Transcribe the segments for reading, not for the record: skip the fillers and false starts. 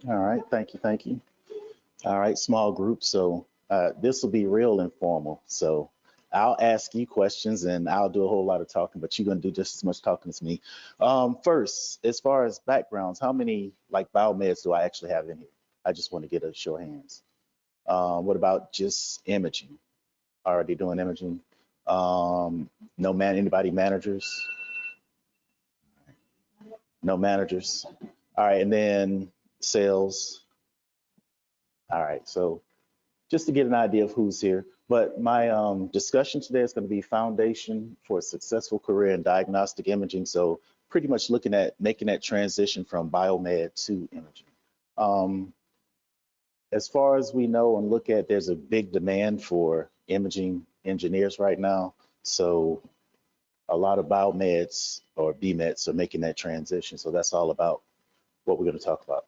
All right, thank you, thank you. All right, small group. So this will be real informal. So I'll ask you questions and I'll do a whole lot of talking, but you're gonna do just as much talking as me. First, as far as backgrounds, how many like biomeds do I actually have in here? I just want to get a show of hands. What about just imaging? Already doing imaging? No man, anybody managers? No managers. All right, and then sales. All right, so just to get an idea of who's here. But my discussion today is going to be foundation for a successful career in diagnostic imaging. So pretty much looking at making that transition from biomed to imaging. As far as we know and look at, there's a big demand for imaging engineers right now. So a lot of biomeds or BMEDs are making that transition. So that's all about what we're going to talk about.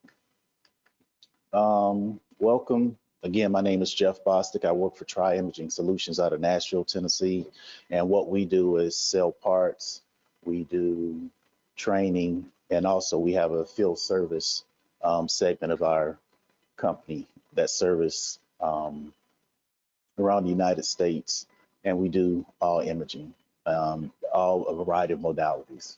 Welcome. Again, my name is Jeff Bostick. I work for Tri Imaging Solutions out of Nashville, Tennessee. And what we do is sell parts, we do training, and also we have a field service segment of our company that service around the United States. And we do all imaging, all a variety of modalities.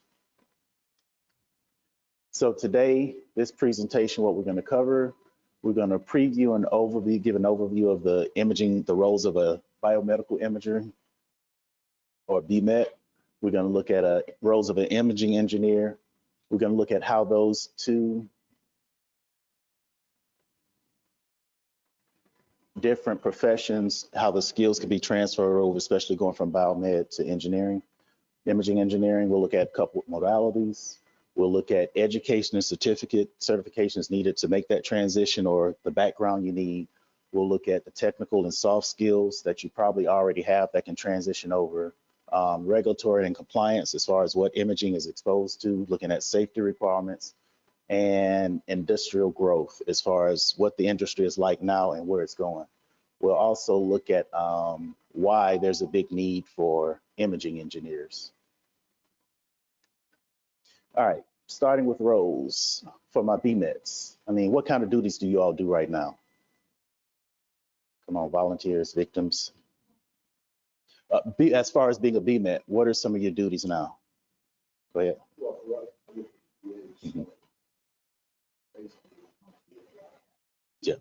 So today, this presentation, what we're going to cover, we're going to preview an overview, give an overview of the imaging, the roles of a biomedical imager or BMED. We're going to look at roles of an imaging engineer. We're going to look at how those two different professions, how the skills can be transferred over, especially going from biomed to engineering, imaging engineering. We'll look at a couple of modalities. We'll look at education and certifications needed to make that transition or the background you need. We'll look at the technical and soft skills that you probably already have that can transition over. Regulatory and compliance as far as what imaging is exposed to, looking at safety requirements, and industrial growth as far as what the industry is like now and where it's going. We'll also look at why there's a big need for imaging engineers. All right, starting with roles for my BMEDs. I mean, what kind of duties do you all do right now? Come on, volunteers, victims. As far as being a BMED, what are some of your duties now? Go ahead. Mm-hmm. Yeah.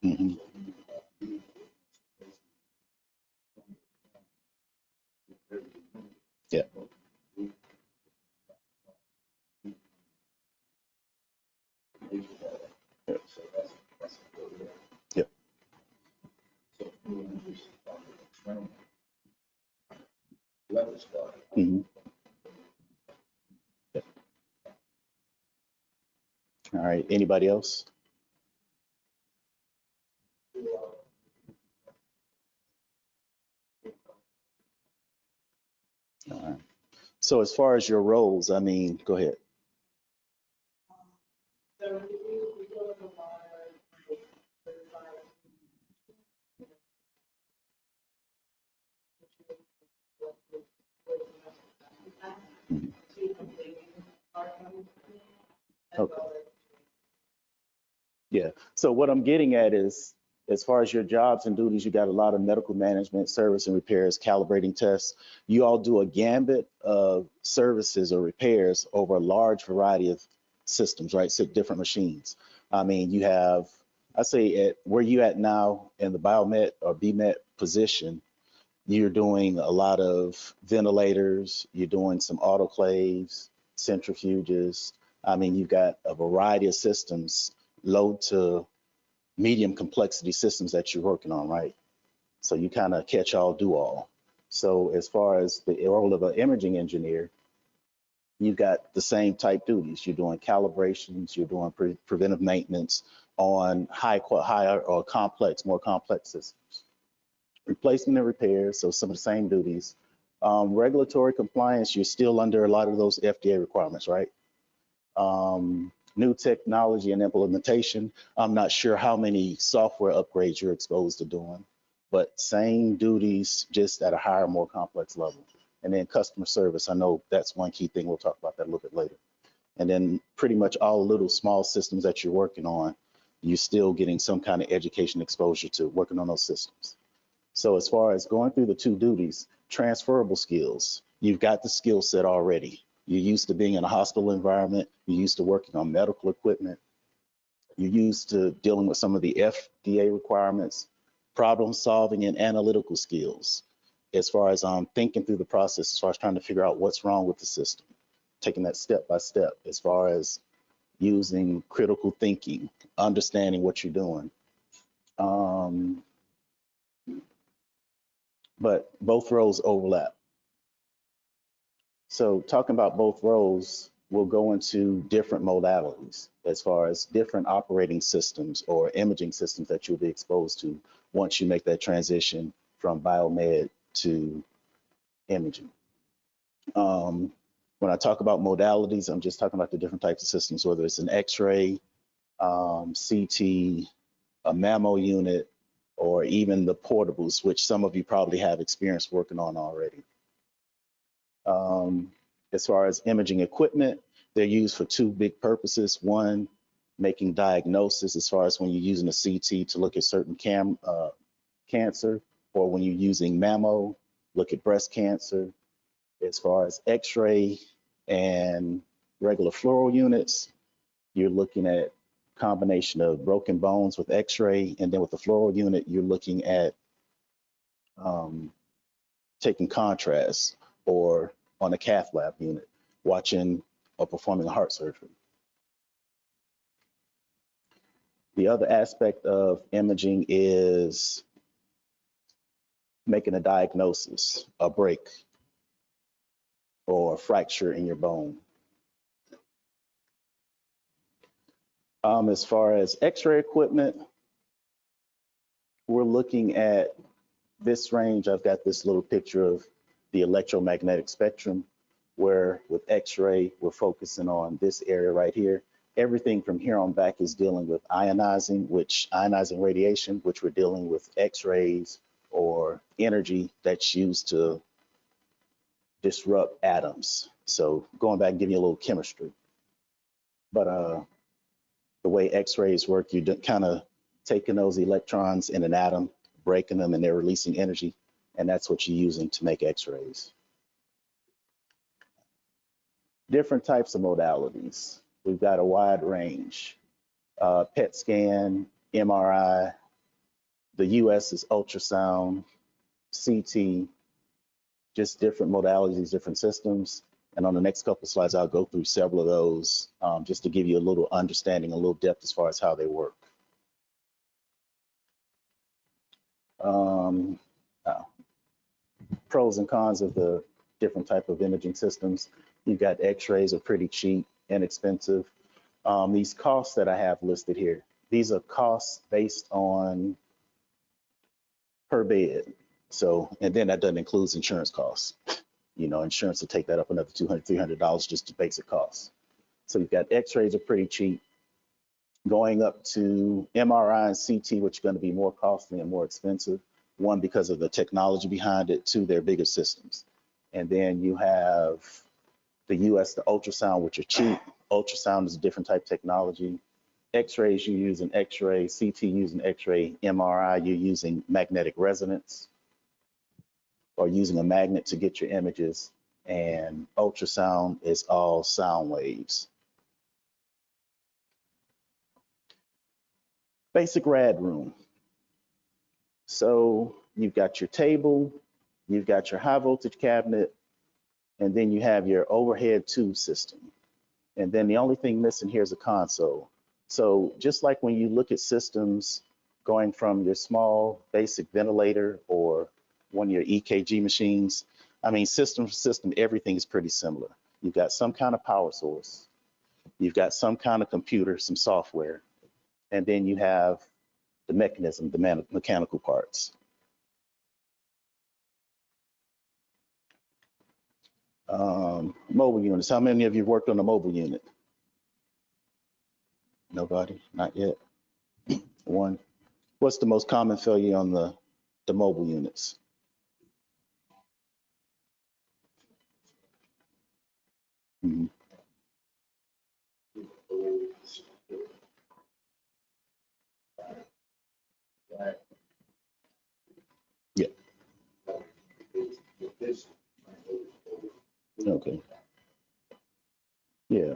Mm-hmm. Yeah. Yeah. Mm-hmm. Yeah. All right. Anybody else? All right. So as far as your roles, I mean, go ahead. Mhm. Okay. Yeah. So what I'm getting at is, as far as your jobs and duties, you got a lot of medical management, service and repairs, calibrating tests. You all do a gambit of services or repairs over a large variety of systems, right? So different machines. I mean, you have, I say at where you at now in the biomed or BMed position, you're doing a lot of ventilators, you're doing some autoclaves, centrifuges. I mean, you've got a variety of systems, low to medium complexity systems that you're working on, right? So you kind of catch all, do all. So as far as the role of an imaging engineer, you've got the same type duties. You're doing calibrations, you're doing preventive maintenance on higher or complex, more complex systems. Replacement and repairs, so some of the same duties. Regulatory compliance, you're still under a lot of those FDA requirements, right? New technology and implementation, I'm not sure how many software upgrades you're exposed to doing, but same duties, just at a higher, more complex level. And then customer service, I know that's one key thing. We'll talk about that a little bit later. And then pretty much all little small systems that you're working on, you're still getting some kind of education exposure to working on those systems. So as far as going through the two duties, transferable skills, you've got the skill set already. You're used to being in a hospital environment. You're used to working on medical equipment. You're used to dealing with some of the FDA requirements, problem solving and analytical skills. As far as thinking through the process, as far as trying to figure out what's wrong with the system, taking that step by step, as far as using critical thinking, understanding what you're doing. But both roles overlap. So talking about both roles, we'll go into different modalities as far as different operating systems or imaging systems that you'll be exposed to once you make that transition from biomed to imaging. When I talk about modalities, I'm just talking about the different types of systems, whether it's an X-ray, CT, a mammo unit, or even the portables, which some of you probably have experience working on already. As far as imaging equipment, they're used for two big purposes. One, making diagnosis as far as when you're using a CT to look at certain cancer, or when you're using mammo, look at breast cancer. As far as X-ray and regular fluoral units, you're looking at combination of broken bones with X-ray, and then with the fluoral unit, you're looking at taking contrast, or on a cath lab unit, watching or performing a heart surgery. The other aspect of imaging is making a diagnosis, a break or a fracture in your bone. As far as X-ray equipment, we're looking at this range. I've got this little picture of the electromagnetic spectrum, where with X-ray, we're focusing on this area right here. Everything from here on back is dealing with ionizing radiation, which we're dealing with X-rays or energy that's used to disrupt atoms. So going back and giving you a little chemistry. But the way X-rays work, you're kind of taking those electrons in an atom, breaking them, and they're releasing energy. And that's what you're using to make X-rays. Different types of modalities. We've got a wide range. PET scan, MRI, the US is ultrasound, CT, just different modalities, different systems. And on the next couple of slides, I'll go through several of those just to give you a little understanding, a little depth as far as how they work. Pros and cons of the different type of imaging systems. You've got X-rays are pretty cheap, inexpensive. These costs that I have listed here, these are costs based on per bed. So, and then that doesn't include insurance costs. You know, insurance will take that up another $200, $300 just to basic costs. So you've got X-rays are pretty cheap, going up to MRI and CT, which are going to be more costly and more expensive. One, because of the technology behind it. Two, they're bigger systems. And then you have the US, the ultrasound, which are cheap. Ultrasound is a different type of technology. X-rays, you use an X-ray. CT using X-ray. MRI, you're using magnetic resonance, or using a magnet to get your images. And ultrasound is all sound waves. Basic rad room. So you've got your table, you've got your high voltage cabinet, and then you have your overhead tube system. And then the only thing missing here is a console. So just like when you look at systems going from your small basic ventilator or one of your EKG machines, I mean, system for system, everything is pretty similar. You've got some kind of power source, you've got some kind of computer, some software, and then you have the mechanism, the mechanical parts. Mobile units. How many of you worked on a mobile unit? Nobody? Not yet? One. What's the most common failure on the mobile units? Yeah.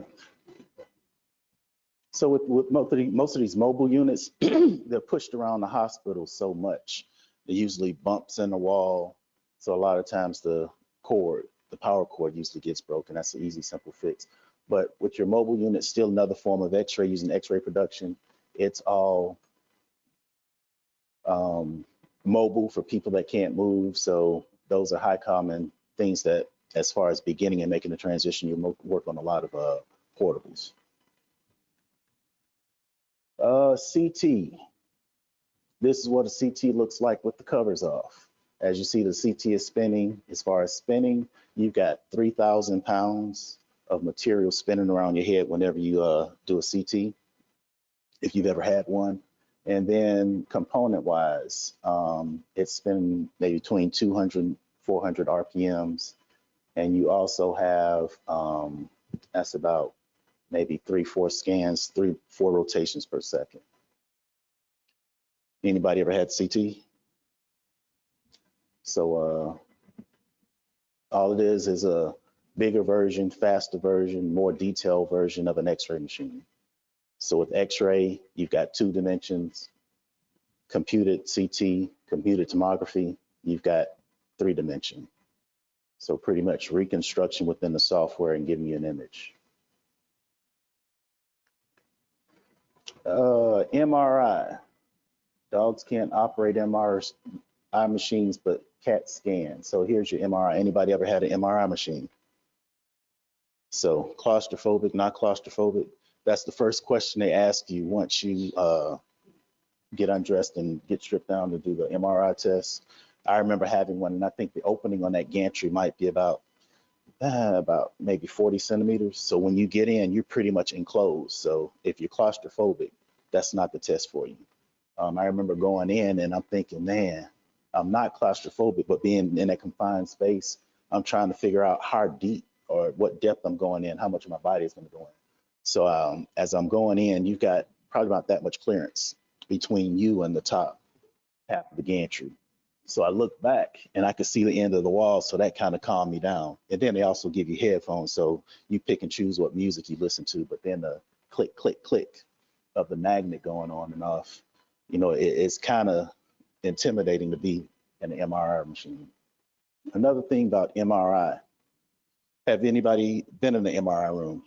So with most of these mobile units, they're pushed around the hospital so much. They usually bumps in the wall. So a lot of times the power cord usually gets broken. That's an easy, simple fix. But with your mobile unit, still another form of X-ray using X-ray production. It's all mobile for people that can't move. So those are high common things that, as far as beginning and making the transition, you work on a lot of portables. CT. This is what a CT looks like with the covers off. As you see, the CT is spinning. As far as spinning, you've got 3,000 pounds of material spinning around your head whenever you do a CT, if you've ever had one. And then component-wise, it's spinning maybe between 200 and 400 RPMs. And you also have, that's about maybe 3-4 scans, 3-4 rotations per second. Anybody ever had CT? So all it is a bigger version, faster version, more detailed version of an X-ray machine. So with X-ray, you've got 2 dimensions, computed CT, computed tomography, you've got 3 dimension. So pretty much reconstruction within the software and giving you an image. MRI. Dogs can't operate MRI machines, but CAT scan. So here's your MRI. Anybody ever had an MRI machine? So claustrophobic, not claustrophobic? That's the first question they ask you once you get undressed and get stripped down to do the MRI test. I remember having one, and I think the opening on that gantry might be about maybe 40 centimeters. So when you get in, you're pretty much enclosed. So if you're claustrophobic, that's not the test for you. I remember going in and I'm thinking, man, I'm not claustrophobic, but being in a confined space, I'm trying to figure out how deep or what depth I'm going in, how much of my body is going to go in. So as I'm going in, you've got probably about that much clearance between you and the top half of the gantry. So I look back and I could see the end of the wall. So that kind of calmed me down. And then they also give you headphones. So you pick and choose what music you listen to, but then the click, click, click of the magnet going on and off, you know, it's kind of intimidating to be in an MRI machine. Another thing about MRI, have anybody been in the MRI room?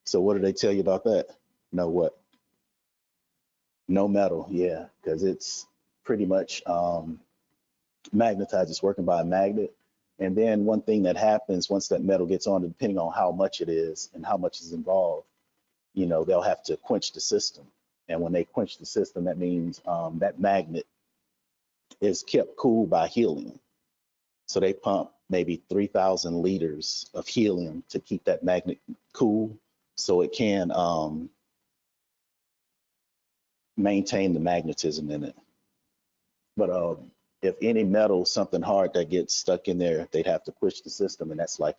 So what do they tell you about that? No what? No metal, yeah, because it's pretty much magnetized. It's working by a magnet. And then one thing that happens once that metal gets on, depending on how much it is and how much is involved, you know, they'll have to quench the system. And when they quench the system, that means that magnet is kept cool by helium. So they pump maybe 3,000 liters of helium to keep that magnet cool so it can maintain the magnetism in it. But if any metal, something hard that gets stuck in there, they'd have to push the system, and that's like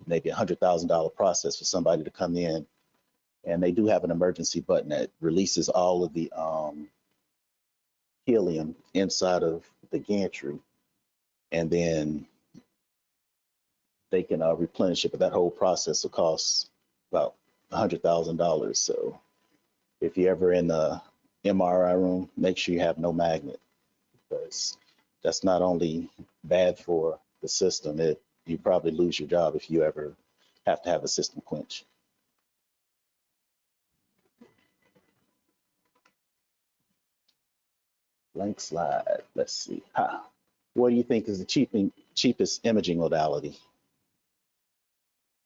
maybe $100,000 process for somebody to come in. And they do have an emergency button that releases all of the helium inside of the gantry, and then they can replenish it. But that whole process will cost about $100,000. So if you're ever in the MRI room, make sure you have no magnet, because that's not only bad for the system, you probably lose your job if you ever have to have a system quench. Blank slide. Let's see. What do you think is the cheapest imaging modality?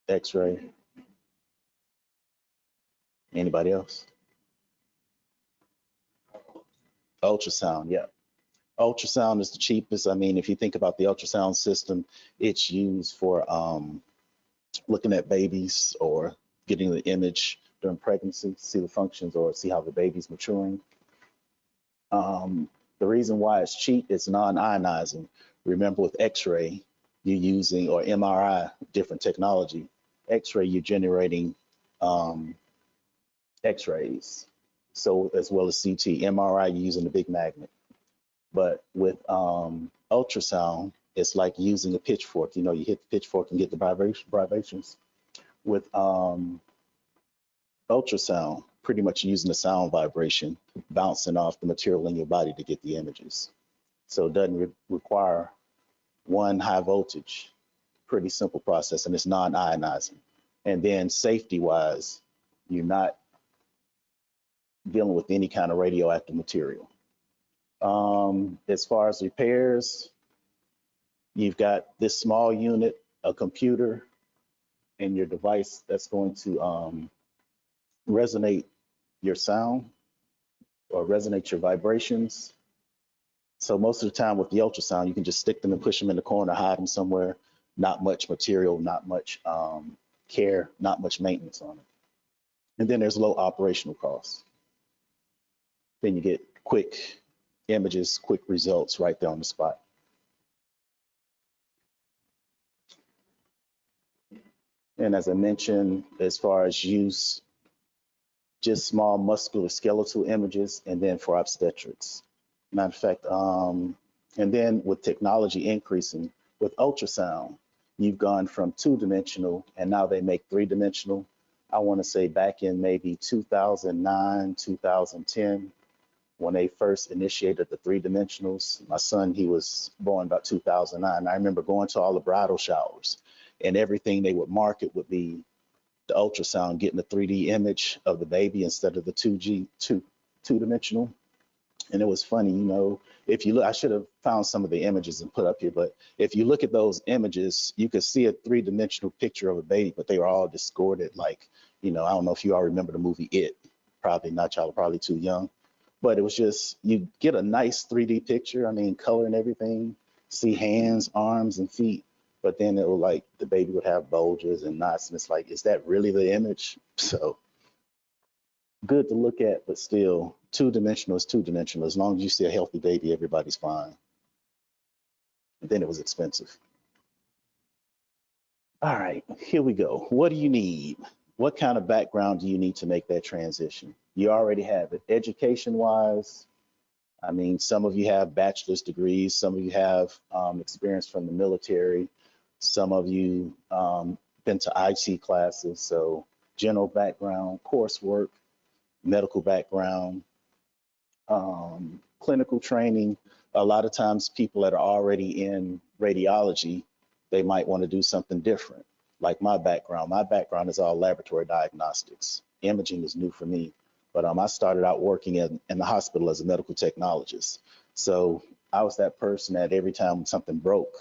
X-ray. Anybody else? Ultrasound. Yeah. Ultrasound is the cheapest. I mean, if you think about the ultrasound system, it's used for looking at babies or getting the image during pregnancy, see the functions or see how the baby's maturing. The reason why it's cheap is non-ionizing. Remember, with X-ray, you're using, or MRI, different technology. X-ray, you're generating X-rays, so as well as CT. MRI, you're using a big magnet. But with ultrasound, it's like using a pitchfork. You know, you hit the pitchfork and get the vibrations. with ultrasound, pretty much using the sound vibration, bouncing off the material in your body to get the images. So it doesn't require one high voltage, pretty simple process, and it's non-ionizing. And then safety wise, you're not dealing with any kind of radioactive material. As far as repairs, you've got this small unit, a computer, and your device that's going to resonate your sound or resonate your vibrations. So most of the time with the ultrasound, you can just stick them and push them in the corner, hide them somewhere. Not much material, not much care, not much maintenance on it. And then there's low operational costs. Then you get quick images, quick results right there on the spot. And as I mentioned, as far as use, just small musculoskeletal images, and then for obstetrics. Matter of fact, and then with technology increasing, with ultrasound, you've gone from 2-dimensional and now they make 3-dimensional. I want to say back in maybe 2009, 2010, when they first initiated the 3-dimensionals. My son, he was born about 2009. I remember going to all the bridal showers, and everything they would market would be the ultrasound getting a 3D image of the baby instead of the 2-dimensional. And it was funny, you know, if you look, I should have found some of the images and put up here, but if you look at those images, you could see a 3-dimensional picture of a baby, but they were all distorted. Like, you know, I don't know if you all remember the movie It. Probably not, y'all are probably too young. But it was just, you get a nice 3D picture, I mean, color and everything, see hands, arms, and feet, but then it will, like, the baby would have bulges and knots, and it's like, is that really the image? So good to look at, but still, 2-dimensional is 2-dimensional. As long as you see a healthy baby, everybody's fine. And then it was expensive. All right, here we go. What do you need? What kind of background do you need to make that transition? You already have it. Education-wise, I mean, some of you have bachelor's degrees, some of you have experience from the military, some of you been to IT classes, so general background, coursework, medical background, clinical training. A lot of times people that are already in radiology, they might want to do something different. Like my background is all laboratory diagnostics. Imaging is new for me, but I started out working in the hospital as a medical technologist. So I was that person that every time something broke,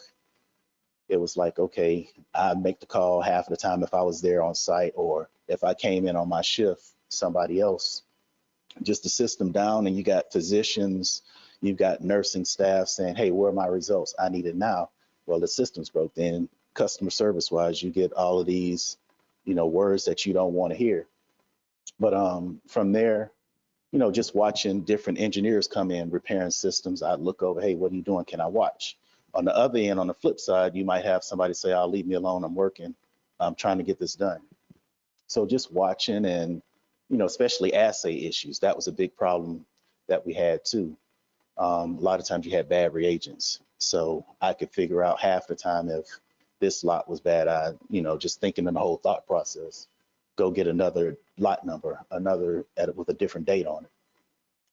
it was like, okay, I'd make the call half of the time if I was there on site, or if I came in on my shift, somebody else, just to system down. And you got physicians, you've got nursing staff saying, hey, where are my results? I need it now. Well, the system's broke. Then customer service wise, you get all of these, you know, words that you don't want to hear. But from there, you know, just watching different engineers come in, repairing systems, I'd look over, hey, what are you doing? Can I watch? On the other end, on the flip side, you might have somebody say, oh, leave me alone, I'm working, I'm trying to get this done. So just watching, and, you know, especially assay issues, that was a big problem that we had too. A lot of times you had bad reagents. So I could figure out half the time if this lot was bad, I, you know, just thinking in the whole thought process, go get another lot number, another edit with a different date on it.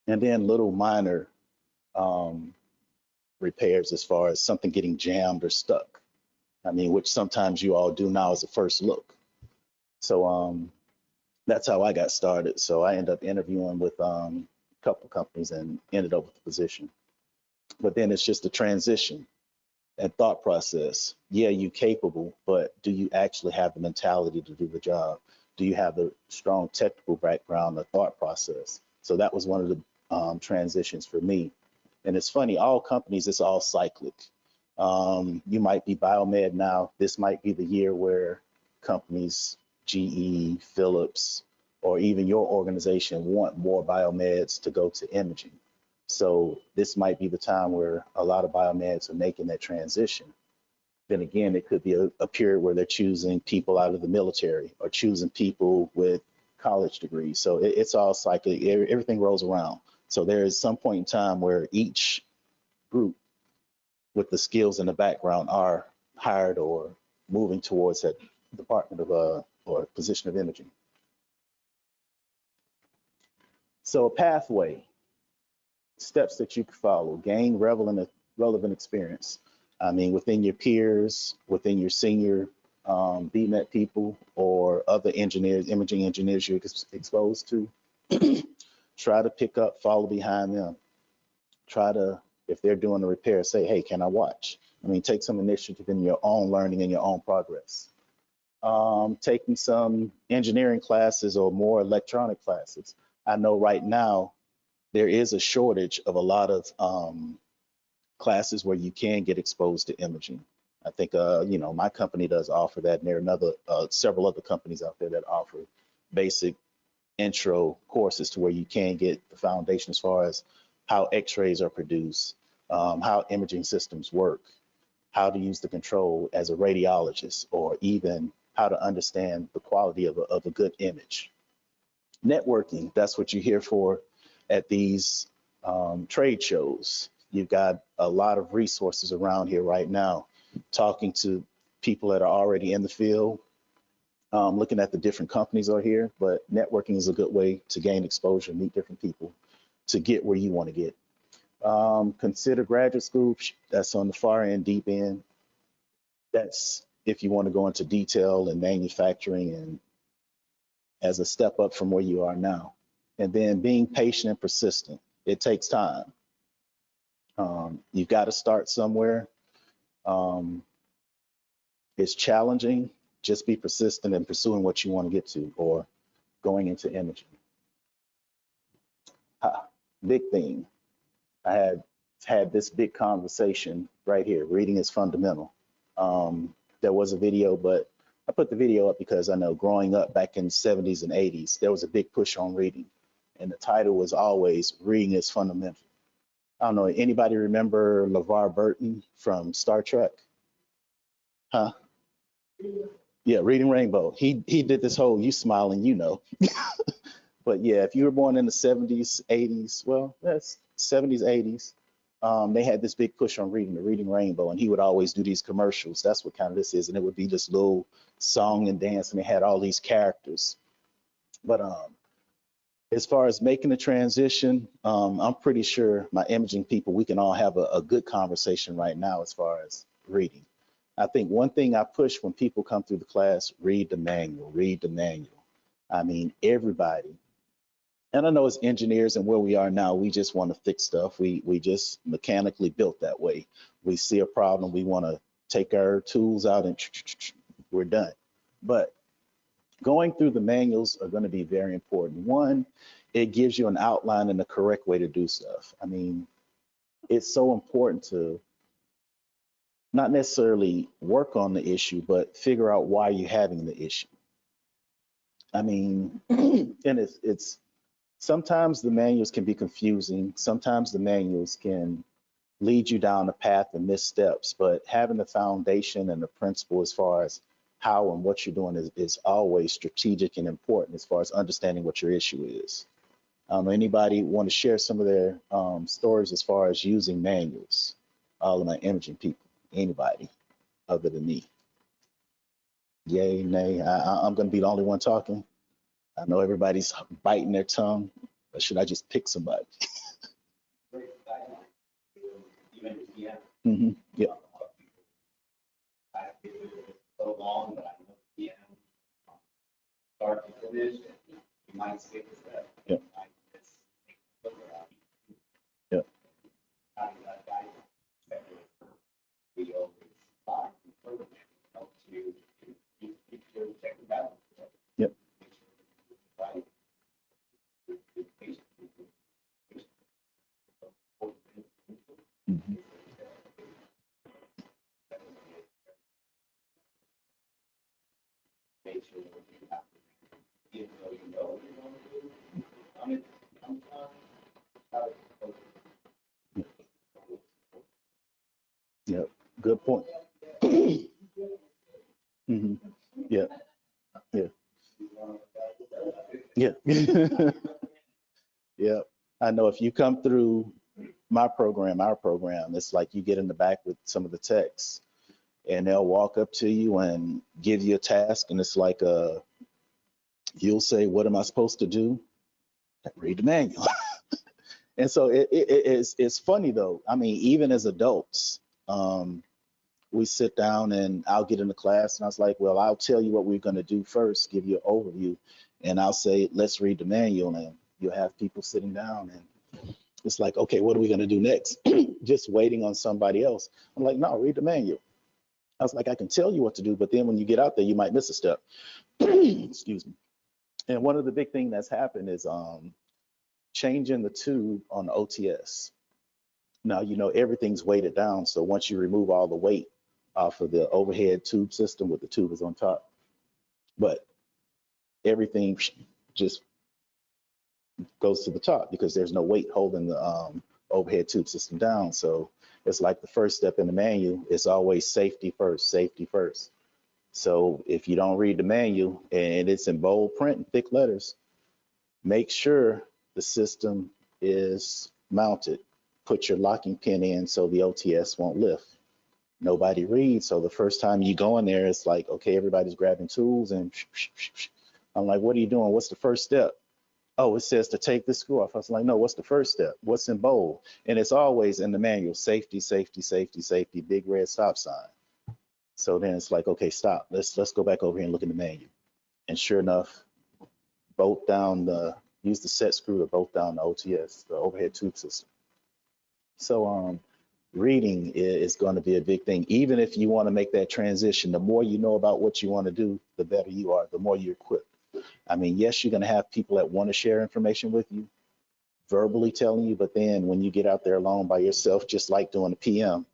And then little minor repairs as far as something getting jammed or stuck. I mean, which sometimes you all do now as a first look. So that's how I got started. So I ended up interviewing with a couple of companies and ended up with the position. But then it's just a transition and thought process. Yeah, you're capable, but do you actually have the mentality to do the job? Do you have the strong technical background, the thought process? So that was one of the transitions for me. And it's funny, all companies, it's all cyclic. You might be biomed now. This might be the year where companies, GE, Philips, or even your organization want more biomeds to go to imaging. So this might be the time where a lot of biomeds are making that transition. Then again, it could be a period where they're choosing people out of the military or choosing people with college degrees. So it's all cyclic, everything rolls around. So there is some point in time where each group with the skills and the background are hired or moving towards that department of or position of imaging. So a pathway, steps that you can follow, gain relevant experience. I mean, within your peers, within your senior BMed people or other engineers, imaging engineers you're exposed to, try to pick up, follow behind them. Try to, if they're doing a repair, say, hey, can I watch? I mean, take some initiative in your own learning and your own progress. Taking some engineering classes or more electronic classes. I know right now there is a shortage of a lot of classes where you can get exposed to imaging. I think, you know, my company does offer that, and there are several other companies out there that offer basic intro courses to where you can get the foundation as far as how x-rays are produced, how imaging systems work, how to use the control as a radiologist, or even how to understand the quality of a good image. Networking, that's what you're here for at these trade shows. You've got a lot of resources around here right now, talking to people that are already in the field, looking at the different companies are here, but networking is a good way to gain exposure, meet different people to get where you want to get. Consider graduate school. That's on the far end, deep end. That's if you want to go into detail and manufacturing and as a step up from where you are now. And then being patient and persistent. It takes time. You've got to start somewhere. It's challenging. Just be persistent in pursuing what you want to get to or going into imaging. Big thing. I had this big conversation right here. Reading is fundamental. There was a video, but I put the video up because I know growing up back in the 70s and 80s, there was a big push on reading. And the title was always Reading is Fundamental. I don't know, anybody remember LeVar Burton from Star Trek? Huh? Yeah, Reading Rainbow. He did this whole, you smiling, you know. But yeah, if you were born in the 70s, 80s, well, that's 70s, 80s, they had this big push on reading, the Reading Rainbow, and he would always do these commercials. That's what kind of this is, and it would be this little song and dance, and they had all these characters. But as far as making the transition, I'm pretty sure my imaging people, we can all have a good conversation right now as far as reading. I think one thing I push when people come through the class, read the manual, read the manual. I mean, everybody. And I know as engineers and where we are now, we just want to fix stuff. We just mechanically built that way. We see a problem, we want to take our tools out and we're done. But going through the manuals are going to be very important. One, it gives you an outline and the correct way to do stuff. I mean, it's so important to not necessarily work on the issue, but figure out why you're having the issue. I mean, and it's sometimes the manuals can be confusing. Sometimes the manuals can lead you down a path and missteps, but having the foundation and the principle as far as how and what you're doing is always strategic and important as far as understanding what your issue is. Anybody want to share some of their stories as far as using manuals? All of my imaging people, anybody other than me? Yay, nay, I'm going to be the only one talking. I know everybody's biting their tongue, but should I just pick somebody? Mm-hmm. Yeah. So long that I know the start to finish, you might skip a step. Yeah. Yeah. We always buy the program help you keep your check and balance. Yep. Right. Mm-hmm. Make sure that you have to, even though you know what you want to do, I mean, Yeah, good point. Mm-hmm. Yeah, yeah, yeah. Yeah, I know if you come through my program, our program, it's like you get in the back with some of the techs and they'll walk up to you and give you a task, and it's like you'll say, what am I supposed to do? Read the manual. And so it's funny though. I mean, even as adults, we sit down and I'll get into class and I was like, well, I'll tell you what we're going to do first, give you an overview, and I'll say, let's read the manual, and you'll have people sitting down and it's like, okay, what are we going to do next? Just waiting on somebody else. I'm like, no, read the manual. I was like, I can tell you what to do, but then when you get out there, you might miss a step. Excuse me. And one of the big things that's happened is changing the tube on the OTS. Now, you know, everything's weighted down. So once you remove all the weight off of the overhead tube system with the tube is on top, but everything just goes to the top because there's no weight holding the overhead tube system down. So it's like the first step in the manual is always safety first, safety first. So if you don't read the manual and it's in bold print and thick letters, make sure the system is mounted. Put your locking pin in so the OTS won't lift. Nobody reads. So the first time you go in there, it's like, okay, everybody's grabbing tools and I'm like, what are you doing? What's the first step? Oh, it says to take the screw off. I was like, no, what's the first step? What's in bold? And it's always in the manual, safety, safety, safety, safety, big red stop sign. So then it's like, okay, stop. Let's go back over here and look in the manual. And sure enough, use the set screw to bolt down the OTS, the overhead tube system. So reading is going to be a big thing. Even if you want to make that transition, the more you know about what you want to do, the better you are, the more you're equipped. I mean, yes, you're going to have people that want to share information with you, verbally telling you, but then when you get out there alone by yourself, just like doing a PM,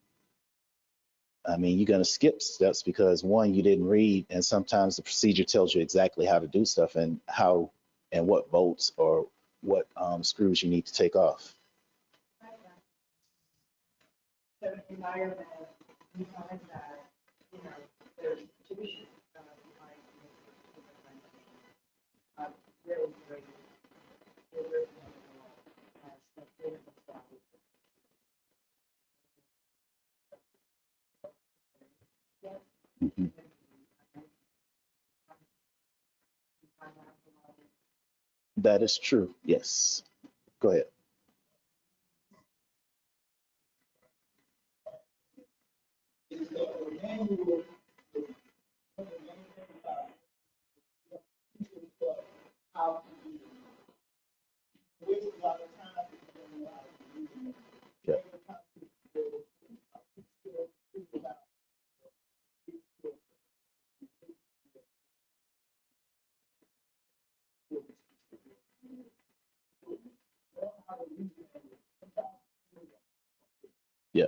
I mean, you're going to skip steps because one, you didn't read, and sometimes the procedure tells you exactly how to do stuff and how and what bolts or what screws you need to take off. So in biomed, we find that, you know, there's tuition behind really great. They're really wonderful, some clinical stuff. Mhm. That is true. Yes. Go ahead. Yeah. Yeah.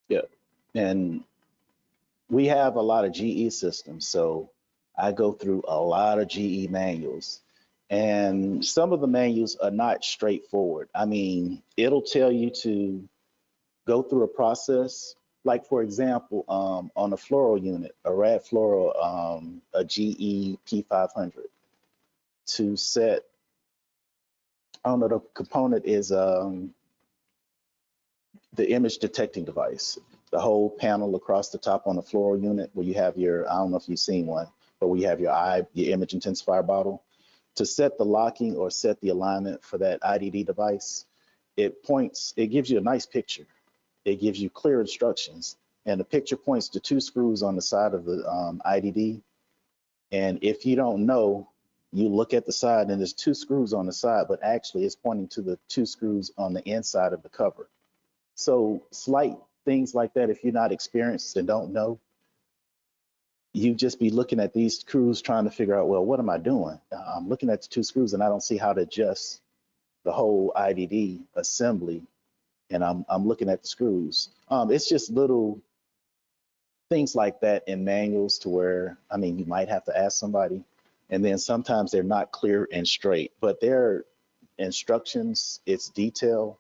Yeah. And we have a lot of GE systems, so I go through a lot of GE manuals, and some of the manuals are not straightforward. I mean, it'll tell you to go through a process, like for example, on a fluoro unit, a rad fluoro, a GE P500, to set, I don't know, the component is the image detecting device, the whole panel across the top on the fluoro unit where you have your, I don't know if you've seen one, but where you have your image intensifier bottle. To set the locking or set the alignment for that IDD device, it gives you a nice picture. It gives you clear instructions. And the picture points to two screws on the side of the IDD. And if you don't know, you look at the side and there's two screws on the side, but actually it's pointing to the two screws on the inside of the cover. So slight things like that, if you're not experienced and don't know, you just be looking at these screws trying to figure out, well, what am I doing? I'm looking at the two screws and I don't see how to adjust the whole IDD assembly, and I'm looking at the screws. It's just little things like that in manuals to where, I mean, you might have to ask somebody, and then sometimes they're not clear and straight, but they're instructions, it's detail.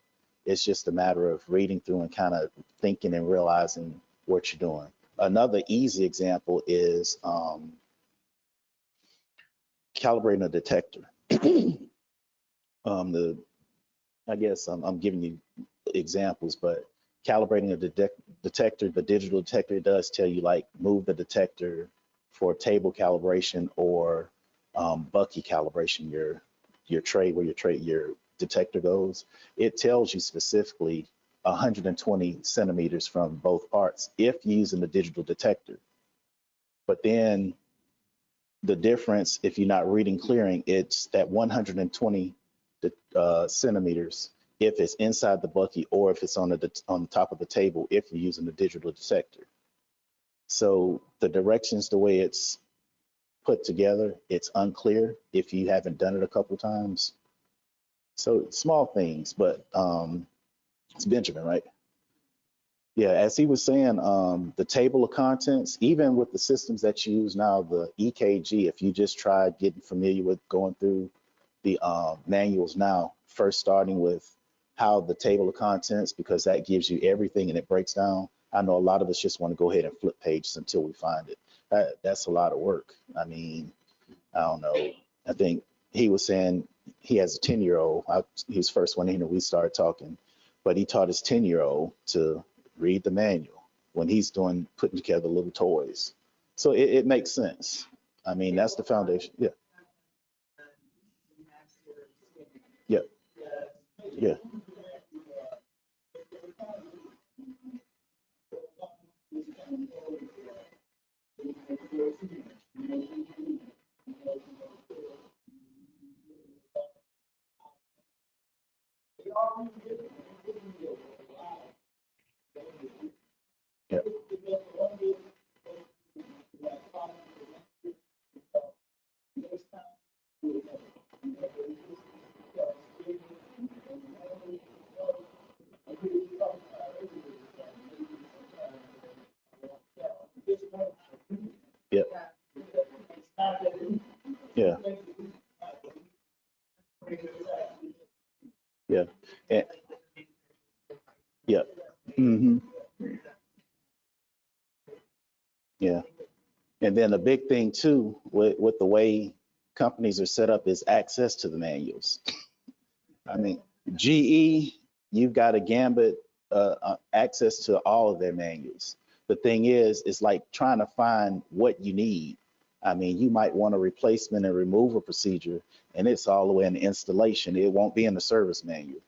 It's just a matter of reading through and kind of thinking and realizing what you're doing. Another easy example is calibrating a detector. I guess I'm giving you examples, but calibrating a detector, the digital detector does tell you like move the detector for table calibration or bucky calibration, your tray where your detector goes. It tells you specifically 120 centimeters from both parts if using the digital detector. But then the difference, if you're not reading clearing, it's that 120 centimeters if it's inside the bucky or if it's on the top of the table if you're using the digital detector. So the directions, the way it's put together, it's unclear if you haven't done it a couple times. So small things, but it's Benjamin, right? Yeah, as he was saying, the table of contents, even with the systems that you use now, the EKG, if you just tried getting familiar with going through the manuals now, first starting with how the table of contents, because that gives you everything and it breaks down. I know a lot of us just want to go ahead and flip pages until we find it. That's a lot of work. I mean, I don't know. I think he was saying he has a 10-year-old. He was first one in and we started talking, but he taught his 10-year-old to read the manual when he's putting together little toys. So it makes sense. I mean, that's the foundation. Yeah. Yeah. Yeah. Yeah. Yeah. Yeah. Yeah. And, yeah. hmm Yeah. And then the big thing too, with the way companies are set up is access to the manuals. I mean, GE, you've got a gambit access to all of their manuals. The thing is, it's like trying to find what you need. I mean, you might want a replacement and removal procedure, and it's all the way in the installation. It won't be in the service manual.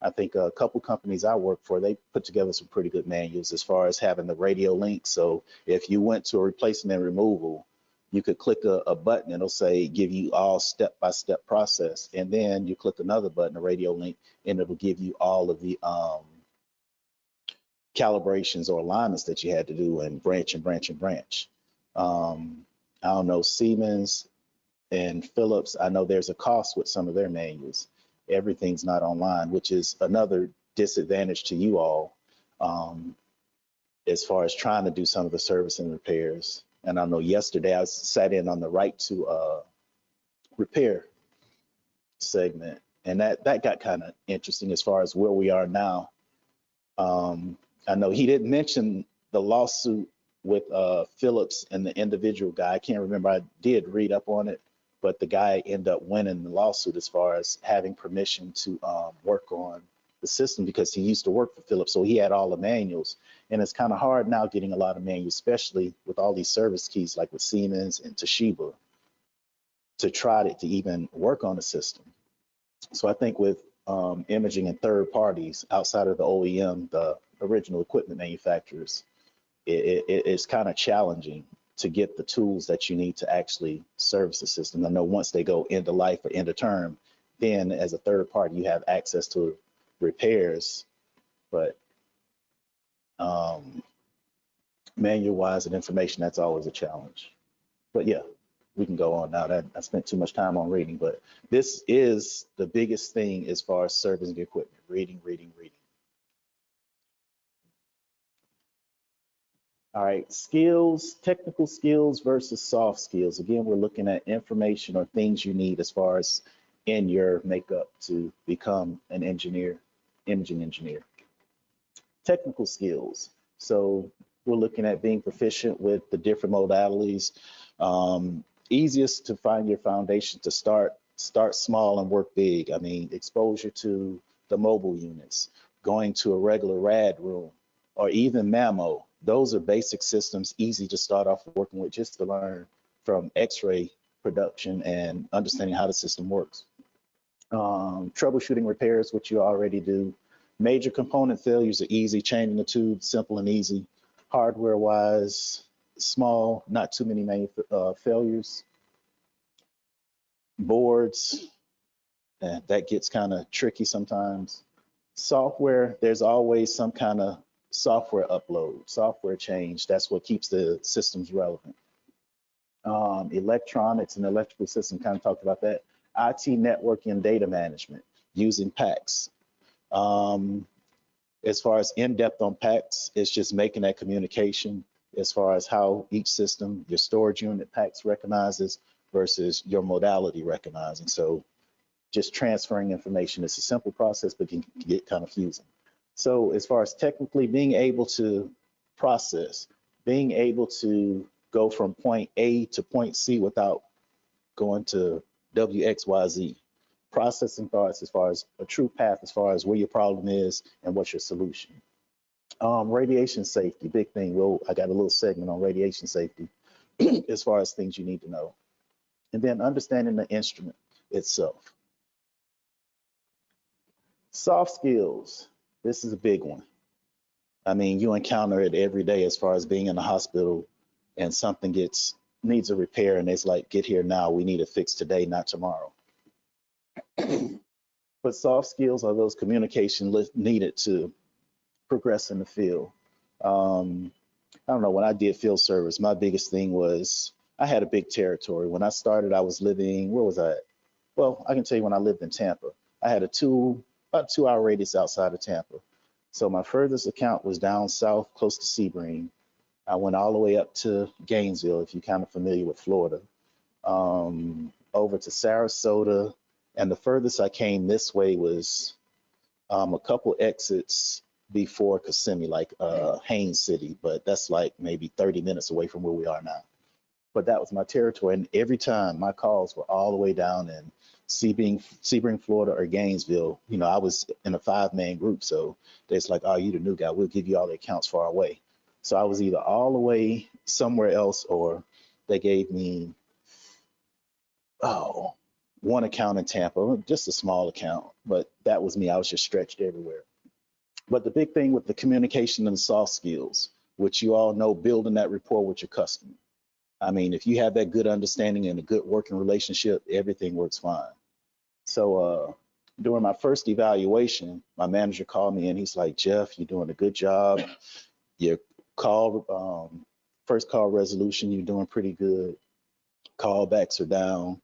I think a couple companies I work for, they put together some pretty good manuals as far as having the radio link. So if you went to a replacement and removal, you could click a button, it'll say give you all step-by-step process, and then you click another button, a radio link, and it'll give you all of the calibrations or alignments that you had to do and branch and branch and branch. I don't know, Siemens and Philips, I know there's a cost with some of their manuals. Everything's not online, which is another disadvantage to you all as far as trying to do some of the service and repairs. And I know yesterday I sat in on the right to repair segment, and that got kind of interesting as far as where we are now. I know he didn't mention the lawsuit with Phillips and the individual guy. I can't remember. I did read up on it, but the guy ended up winning the lawsuit as far as having permission to work on the system because he used to work for Phillips, so he had all the manuals. And it's kind of hard now getting a lot of manuals, especially with all these service keys like with Siemens and Toshiba, to try to even work on the system. So I think with imaging and third parties outside of the OEM, the original equipment manufacturers, it's kind of challenging to get the tools that you need to actually service the system. I know once they go into life or end of term, then as a third party, you have access to repairs, but manual wise and information, that's always a challenge. But yeah, we can go on now. That I spent too much time on reading, but this is the biggest thing as far as servicing the equipment, reading, reading, reading. All right, skills, technical skills versus soft skills. Again, we're looking at information or things you need as far as in your makeup to become an engineer. imaging engineer. Technical skills. So we're looking at being proficient with the different modalities. Easiest to find your foundation to start small and work big. I mean, exposure to the mobile units, going to a regular RAD room, or even mammo. Those are basic systems, easy to start off working with just to learn from X-ray production and understanding how the system works. Troubleshooting repairs, which you already do. Major component failures are easy, changing the tube, simple and easy. Hardware wise, small, not too many failures. Boards, and that gets kind of tricky sometimes. Software, there's always some kind of software upload, software change. That's what keeps the systems relevant. Electronics and electrical system, kind of talked about that. IT networking and data management using PACS. As far as in-depth on PACS, it's just making that communication as far as how each system, your storage unit PACS recognizes versus your modality recognizing. So just transferring information. It's a simple process, but can get kind of confusing. So as far as technically being able to process, being able to go from point A to point C without going to W, X, Y, Z. Processing thoughts as far as a true path, as far as where your problem is and what's your solution. Radiation safety, big thing. Well, I got a little segment on radiation safety as far as things you need to know. And then understanding the instrument itself. Soft skills, this is a big one. I mean, you encounter it every day as far as being in the hospital and something needs a repair and it's like, get here now, we need it fixed today, not tomorrow. But soft skills are those communication needed to progress in the field. I don't know, when I did field service, my biggest thing was I had a big territory. When I started, I was living, where was I at? Well, I can tell you when I lived in Tampa. I had about 2-hour radius outside of Tampa. So my furthest account was down south, close to Sebring. I went all the way up to Gainesville, if you're kind of familiar with Florida, over to Sarasota. And the furthest I came this way was a couple exits before Kissimmee, like Haines City, but that's like maybe 30 minutes away from where we are now. But that was my territory. And every time my calls were all the way down in Sebring, Florida or Gainesville. You know, I was in a 5-man group. So it's like, oh, you the new guy, we'll give you all the accounts far away. So I was either all the way somewhere else or they gave me, one account in Tampa, just a small account, but that was me. I was just stretched everywhere. But the big thing with the communication and the soft skills, which you all know, building that rapport with your customer. I mean, if you have that good understanding and a good working relationship, everything works fine. So during my first evaluation, my manager called me and he's like, Jeff, you're doing a good job. Your first call resolution, you're doing pretty good. Callbacks are down.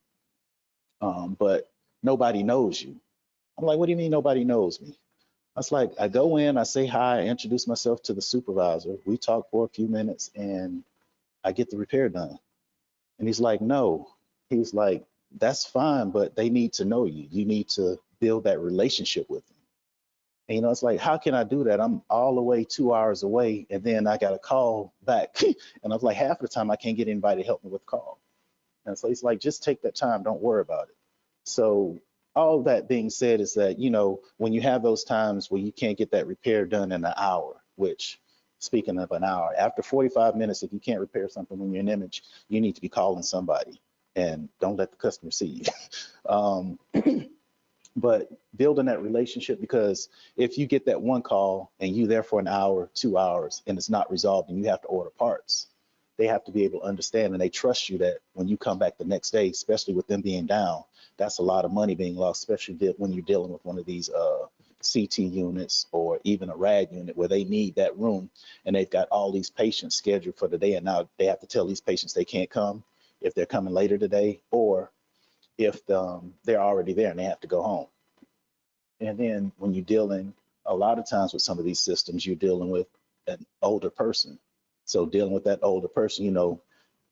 But nobody knows you. I'm like, what do you mean nobody knows me? I was like, I go in, I say hi, I introduce myself to the supervisor. We talk for a few minutes and I get the repair done. And he's like, no. He's like, that's fine, but they need to know you. You need to build that relationship with them. And, you know, it's like, how can I do that? I'm all the way 2 hours away and then I got a call back. And I was like, half the time I can't get anybody to help me with the call. And so he's like, just take that time. Don't worry about it. So all that being said is that, you know, when you have those times where you can't get that repair done in an hour, which speaking of an hour, after 45 minutes, if you can't repair something when you're in image, you need to be calling somebody and don't let the customer see you. But building that relationship, because if you get that one call and you there for an hour, 2 hours, and it's not resolved and you have to order parts, they have to be able to understand and they trust you that when you come back the next day, especially with them being down, that's a lot of money being lost, especially when you're dealing with one of these CT units or even a RAD unit where they need that room and they've got all these patients scheduled for the day. And now they have to tell these patients they can't come if they're coming later today or if they're already there and they have to go home. And then when you're dealing a lot of times with some of these systems, you're dealing with an older person. So dealing with that older person, you know,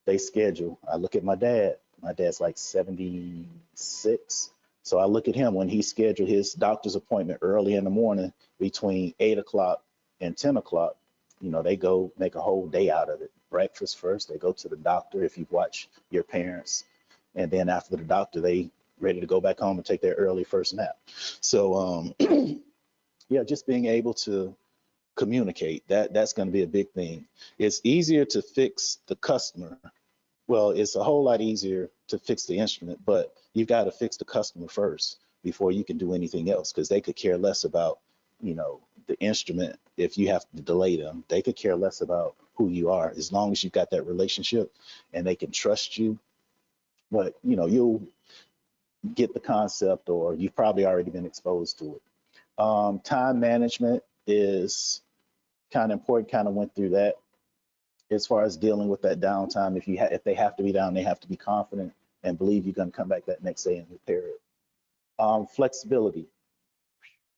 they schedule. I look at my dad. My dad's like 76. So I look at him when he scheduled his doctor's appointment early in the morning between 8 o'clock and 10 o'clock. You know, they go make a whole day out of it. Breakfast first, they go to the doctor if you've watched your parents. And then after the doctor, they ready to go back home and take their early first nap. So yeah, just being able to communicate, that's going to be a big thing. It's easier to fix the customer. Well, it's a whole lot easier to fix the instrument, but you've got to fix the customer first before you can do anything else, because they could care less about, you know, the instrument. If you have to delay them, they could care less about who you are, as long as you've got that relationship and they can trust you. But, you know, you'll get the concept, or you've probably already been exposed to it. Time management is kind of important, kind of went through that. As far as dealing with that downtime, if they have to be down, they have to be confident and believe you're going to come back that next day and repair it. Flexibility,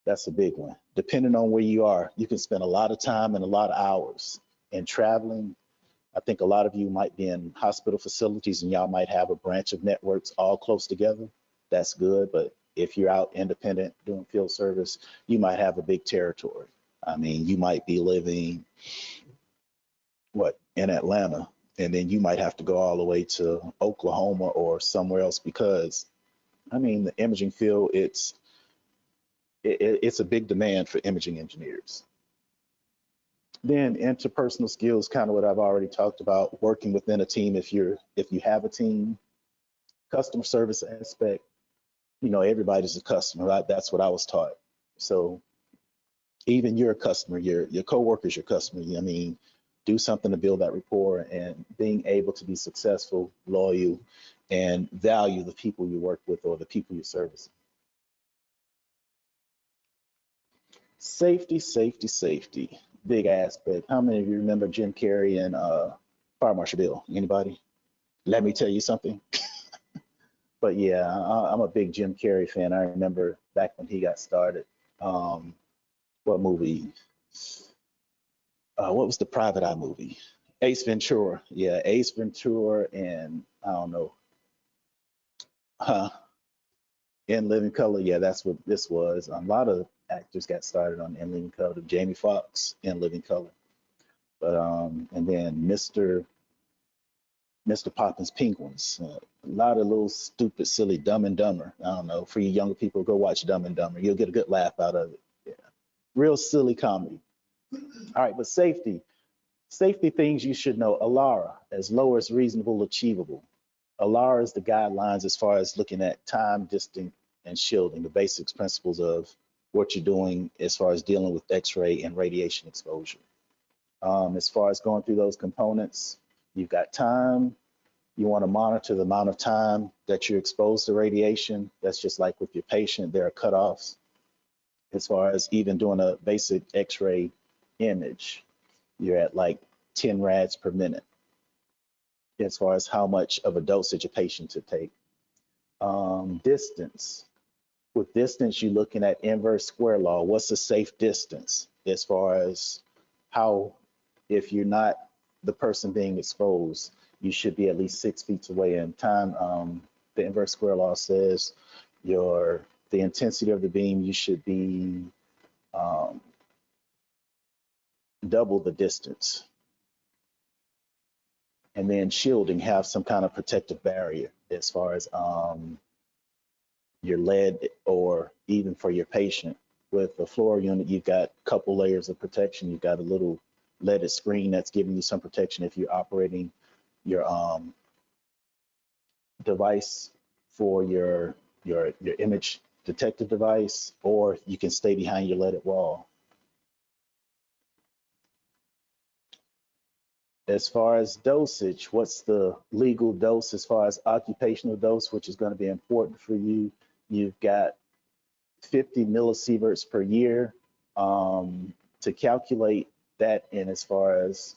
that's a big one. Depending on where you are, you can spend a lot of time and a lot of hours. And traveling, I think a lot of you might be in hospital facilities and y'all might have a branch of networks all close together. That's good, but if you're out independent doing field service, you might have a big territory. I mean, you might be living in Atlanta, and then you might have to go all the way to Oklahoma or somewhere else, because I mean, the imaging field, it's a big demand for imaging engineers. Then interpersonal skills, kind of what I've already talked about, working within a team if you have a team. Customer service aspect, you know, everybody's a customer, right? That's what I was taught. So even you're a customer, your coworker's your customer. I mean, do something to build that rapport, and being able to be successful, loyal, and value the people you work with or the people you service. Safety, safety, safety. Big aspect. How many of you remember Jim Carrey and Fire Marshal Bill? Anybody? Let me tell you something. But yeah, I'm a big Jim Carrey fan. I remember back when he got started. What movie? What was the Private Eye movie? Ace Ventura. Yeah, Ace Ventura, and I don't know. Huh? In Living Color. Yeah, that's what this was. A lot of actors got started on In Living Color. Jamie Foxx in Living Color. But and then Mr. Poppins Penguins. A lot of little stupid, silly Dumb and Dumber. I don't know. For you younger people, go watch Dumb and Dumber. You'll get a good laugh out of it. Yeah. Real silly comedy. All right, but safety. Safety things you should know. ALARA, as low as reasonable, achievable. ALARA is the guidelines as far as looking at time, distance, and shielding, the basics principles of what you're doing as far as dealing with X-ray and radiation exposure. As far as going through those components, you've got time. You want to monitor the amount of time that you're exposed to radiation. That's just like with your patient, there are cutoffs. As far as even doing a basic X-ray image, you're at like 10 rads per minute as far as how much of a dosage a patient should take. Distance. With distance, you're looking at inverse square law. What's a safe distance as far as how, if you're not the person being exposed, you should be at least 6 feet away in time. The inverse square law says the intensity of the beam, you should be double the distance. And then shielding, have some kind of protective barrier as far as your lead, or even for your patient. With the floor unit, you've got a couple layers of protection. You've got a little leaded screen that's giving you some protection if you're operating your device for your image detective device, or you can stay behind your leaded wall. As far as dosage, what's the legal dose as far as occupational dose, which is going to be important for you? You've got 50 millisieverts per year. To calculate that, and as far as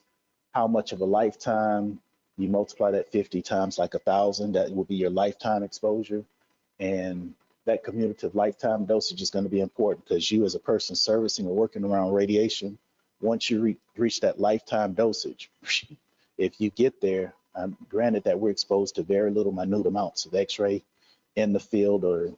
how much of a lifetime, you multiply that 50 times like 1,000, that will be your lifetime exposure. And that cumulative lifetime dosage is going to be important, because you as a person servicing or working around radiation, once you reach that lifetime dosage, if you get there, granted that we're exposed to very little minute amounts of X-ray in the field or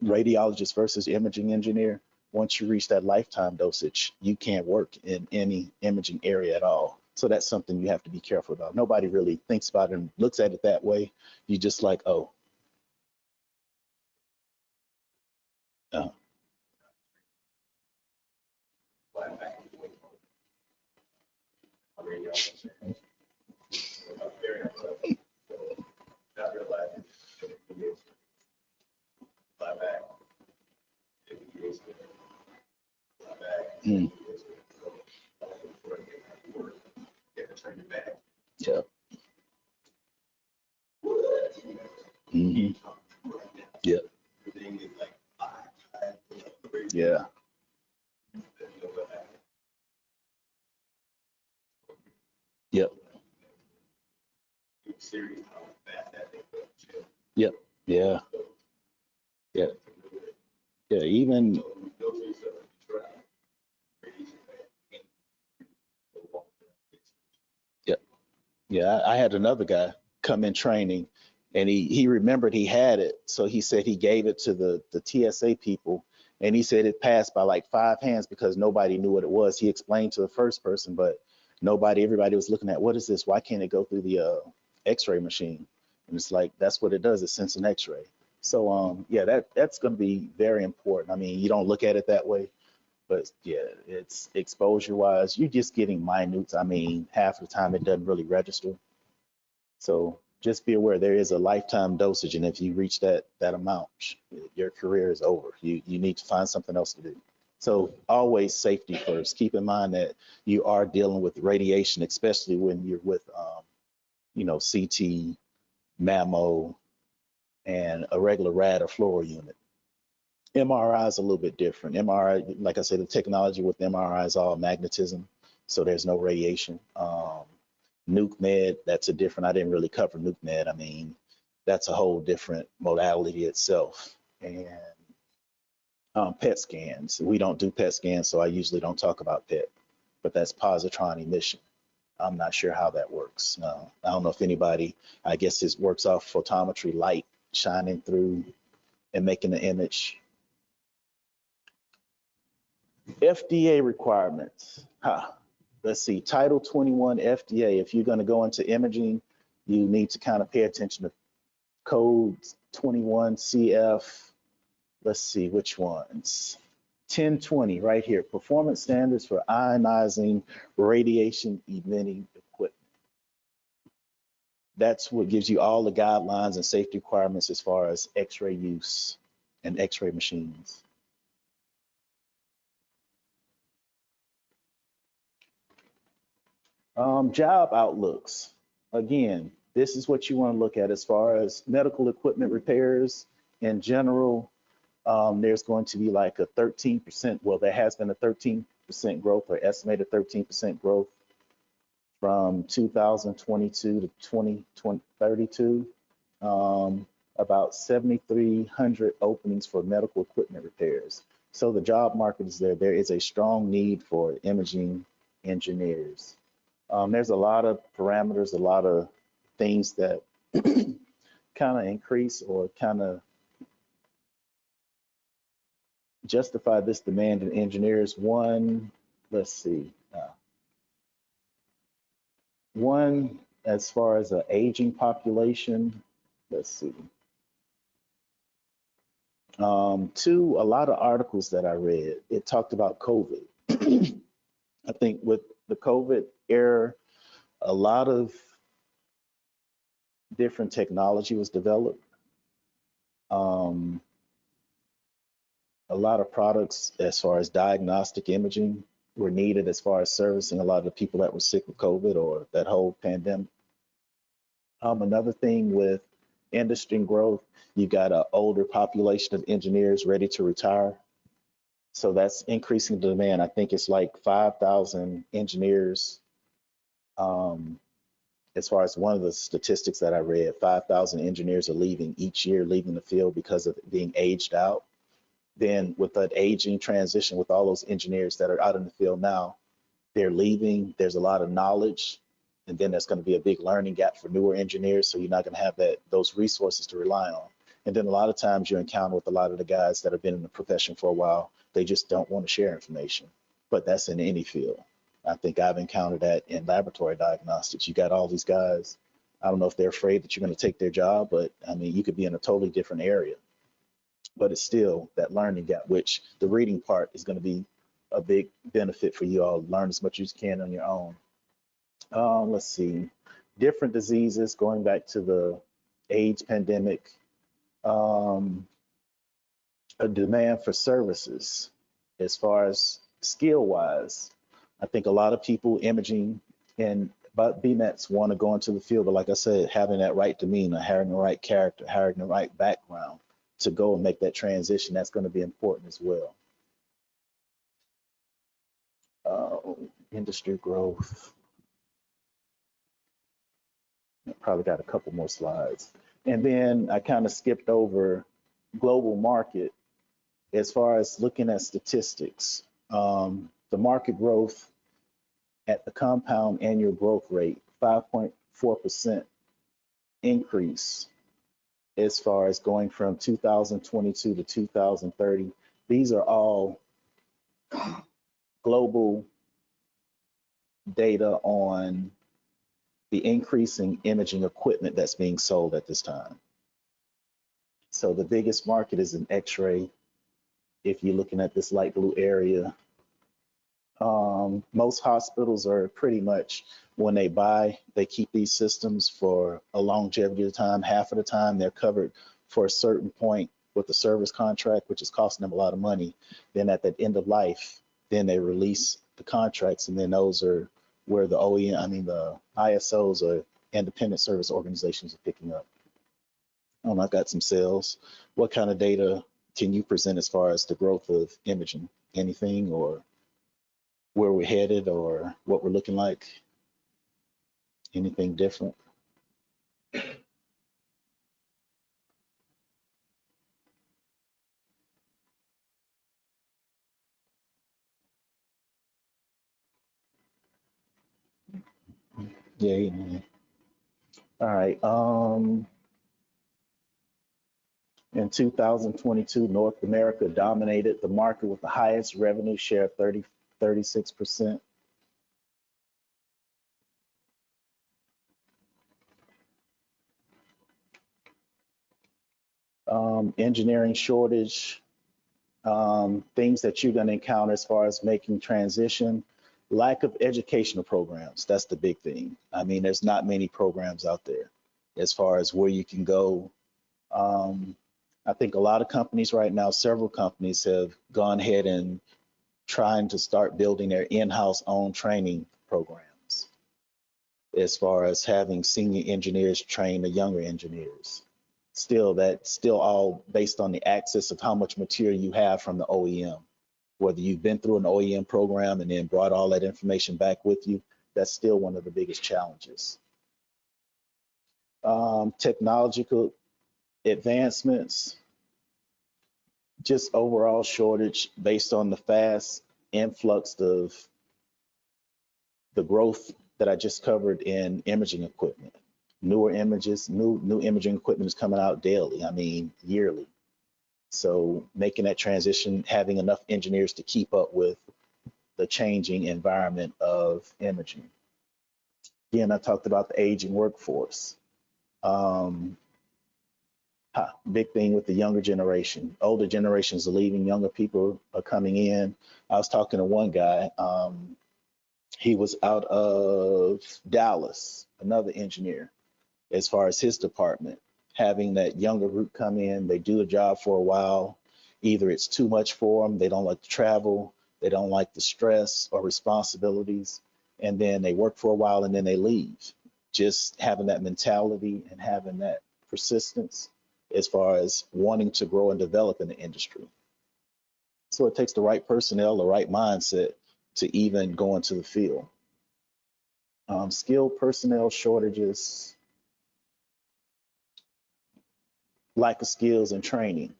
radiologist versus imaging engineer, once you reach that lifetime dosage, you can't work in any imaging area at all. So that's something you have to be careful about. Nobody really thinks about it and looks at it that way. You just like, oh, uh, Flat back and forth. I mean, y'all understand. I'm very upset. So, not realizing that it is flat back. It is flat back. mm, So, before I get to work, get to turn it back. yeah, hmm yeah, Everything is like five. yeah, yep, Serious how fast that thing goes. yep, yeah, yeah, yeah. Even yeah, yeah. I had another guy come in training, and he remembered he had it, so he said he gave it to the TSA people, and he said it passed by like 5 hands because nobody knew what it was. He explained to the first person, but everybody was looking at, what is this? Why can't it go through the X-ray machine? And it's like that's what it does. It sends an X-ray. So yeah, that's going to be very important. I mean, you don't look at it that way, but yeah, it's exposure wise, you're just getting minutes. I mean, half the time it doesn't really register. So just be aware there is a lifetime dosage, and if you reach that amount, your career is over. You need to find something else to do. So always safety first. Keep in mind that you are dealing with radiation, especially when you're with CT, mammo, and a regular rad or fluoro unit. MRI is a little bit different. MRI, like I said, the technology with MRI is all magnetism, so there's no radiation. Nuke med, that's a different. I didn't really cover nuke med. I mean, that's a whole different modality itself. And PET scans, we don't do PET scans, so I usually don't talk about PET, but that's positron emission. I'm not sure how that works. I don't know if anybody, I guess this works off photometry light shining through and making the image. FDA requirements. Let's see, Title 21 FDA. If you're going to go into imaging, you need to kind of pay attention to codes 21 CF. Let's see which ones. 1020 right here. Performance standards for ionizing radiation emitting equipment. That's what gives you all the guidelines and safety requirements as far as X-ray use and X-ray machines. Job outlooks. Again, this is what you want to look at as far as medical equipment repairs in general. There's going to be like a 13%, well, there has been a 13% growth or estimated 13% growth from 2022 to 2032. About 7,300 openings for medical equipment repairs. So the job market is there. There is a strong need for imaging engineers. There's a lot of parameters, a lot of things that kind of increase or kind of justify this demand in engineers. One, let's see, one as far as an aging population, let's see. Two, a lot of articles that I read, it talked about COVID. I think with the COVID era, a lot of different technology was developed. A lot of products as far as diagnostic imaging were needed as far as servicing a lot of the people that were sick with COVID or that whole pandemic. Another thing with industry growth, you got an older population of engineers ready to retire. So that's increasing the demand. I think it's like 5,000 engineers. As far as one of the statistics that I read, 5,000 engineers are leaving each year, leaving the field because of being aged out. Then with that aging transition, with all those engineers that are out in the field now, they're leaving. There's a lot of knowledge, and then there's going to be a big learning gap for newer engineers. So you're not going to have those resources to rely on. And then a lot of times you encounter with a lot of the guys that have been in the profession for a while, they just don't want to share information. But that's in any field. I think I've encountered that in laboratory diagnostics. You got all these guys. I don't know if they're afraid that you're going to take their job, but I mean, you could be in a totally different area. But it's still that learning gap, which the reading part is going to be a big benefit for you all. Learn as much as you can on your own. Let's see, different diseases, going back to the AIDS pandemic, um, a demand for services as far as skill wise. I think a lot of people imaging and but BMETs want to go into the field, but like I said, having that right demeanor, having the right character, having the right background to go and make that transition, that's going to be important as well. Industry growth. I probably got a couple more slides. And then I kind of skipped over global market as far as looking at statistics. The market growth at the compound annual growth rate, 5.4% increase as far as going from 2022 to 2030. These are all global data on the increasing imaging equipment that's being sold at this time. So the biggest market is in X-ray. If you're looking at this light blue area, most hospitals are pretty much, when they buy, they keep these systems for a longevity of time. Half of the time they're covered for a certain point with the service contract, which is costing them a lot of money. Then at the end of life, then they release the contracts, and then those are where the OEM, I mean the ISOs or independent service organizations are picking up. I've got some sales. What kind of data can you present as far as the growth of imaging? Anything, or where we're headed, or what we're looking like? Anything different? Yeah. All right. In 2022, North America dominated the market with the highest revenue share, 36%. Engineering shortage, things that you're going to encounter as far as making transition, lack of educational programs. That's the big thing. I mean, there's not many programs out there as far as where you can go. I think a lot of companies right now, several companies have gone ahead and trying to start building their in-house own training programs as far as having senior engineers train the younger engineers. Still, that's still all based on the access of how much material you have from the OEM. Whether you've been through an OEM program and then brought all that information back with you, that's still one of the biggest challenges. Technological advancements, just overall shortage based on the fast influx of the growth that I just covered in imaging equipment. Newer images, new imaging equipment is coming out daily, I mean yearly. So making that transition, having enough engineers to keep up with the changing environment of imaging. Again, I talked about the aging workforce. Big thing with the younger generation. Older generations are leaving, younger people are coming in. I was talking to one guy, he was out of Dallas, another engineer, as far as his department, having that younger group come in, they do a job for a while. Either it's too much for them, they don't like to travel, they don't like the stress or responsibilities, and then they work for a while and then they leave. Just having that mentality and having that persistence as far as wanting to grow and develop in the industry. So it takes the right personnel, the right mindset to even go into the field. Skilled personnel shortages, lack of skills and training.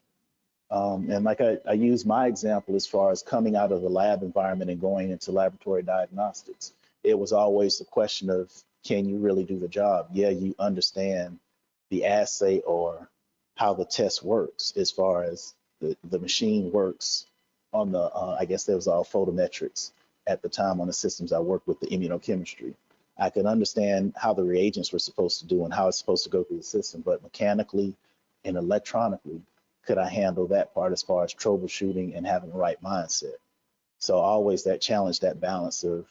And like I use my example as far as coming out of the lab environment and going into laboratory diagnostics. It was always the question of, can you really do the job? Yeah, you understand the assay or how the test works as far as the machine works on the, I guess there was all photometrics at the time on the systems I worked with, the immunochemistry. I could understand how the reagents were supposed to do and how it's supposed to go through the system, but mechanically and electronically, could I handle that part as far as troubleshooting and having the right mindset? So always that challenge, that balance of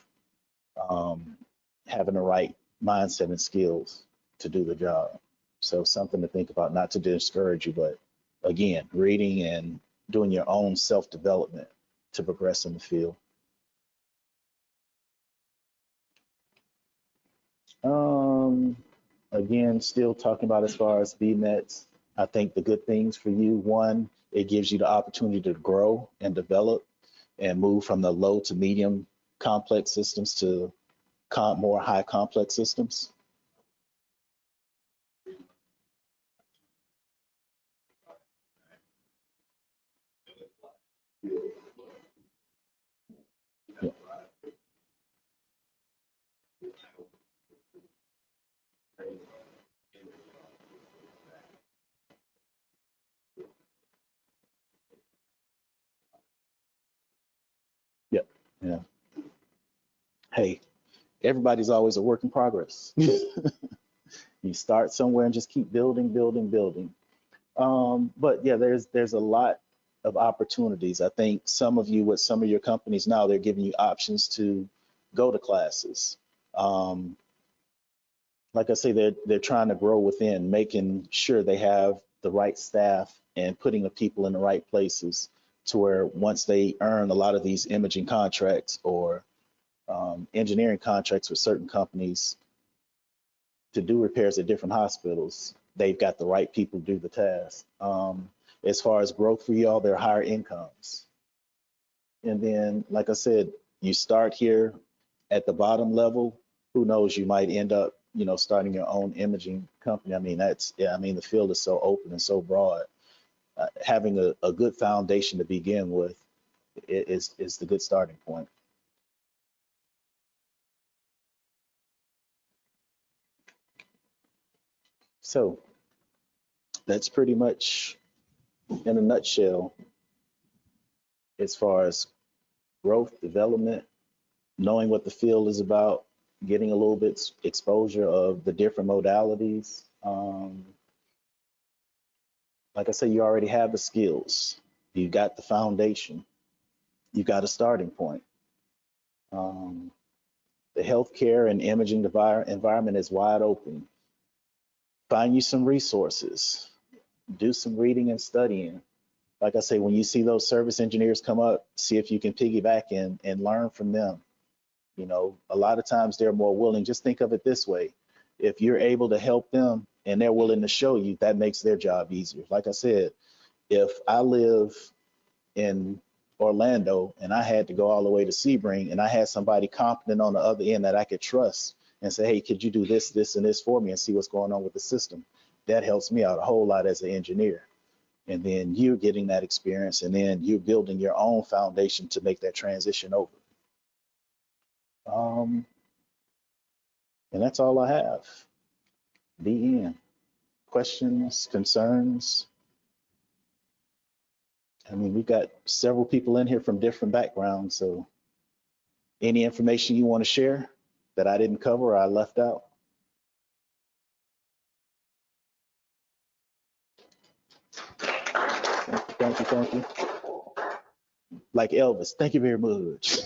having the right mindset and skills to do the job. So something to think about, not to discourage you, but again, reading and doing your own self-development to progress in the field. Again, still talking about as far as BMETs, I think the good things for you, one, it gives you the opportunity to grow and develop and move from the low to medium complex systems to more high complex systems. Yeah. Yep. Yeah. Hey, everybody's always a work in progress. You start somewhere and just keep building, building, building. But yeah, there's a lot of opportunities. I think some of you with some of your companies now, they're giving you options to go to classes. Like I say, they're trying to grow within, making sure they have the right staff and putting the people in the right places to where once they earn a lot of these imaging contracts or engineering contracts with certain companies to do repairs at different hospitals, they've got the right people to do the task. As far as growth for y'all, they're higher incomes. And then, like I said, you start here at the bottom level. Who knows? You might end up, starting your own imaging company. I mean, the field is so open and so broad. Having a good foundation to begin with is the good starting point. So that's pretty much in a nutshell as far as growth, development, knowing what the field is about, getting a little bit exposure of the different modalities. Like I said, you already have the skills. You got the foundation. You got a starting point. The healthcare and imaging environment is wide open. Find you some resources. Do some reading and studying. Like I say, when you see those service engineers come up, see if you can piggyback and learn from them. A lot of times they're more willing. Just think of it this way. If you're able to help them and they're willing to show you, that makes their job easier. Like I said, if I live in Orlando and I had to go all the way to Sebring and I had somebody competent on the other end that I could trust and say, hey, could you do this, this, and this for me and see what's going on with the system? That helps me out a whole lot as an engineer. And then you're getting that experience and then you're building your own foundation to make that transition over. And that's all I have. The end. Questions, concerns? I mean, we've got several people in here from different backgrounds, so any information you want to share that I didn't cover or I left out? Thank you, thank you. Like Elvis, thank you very much.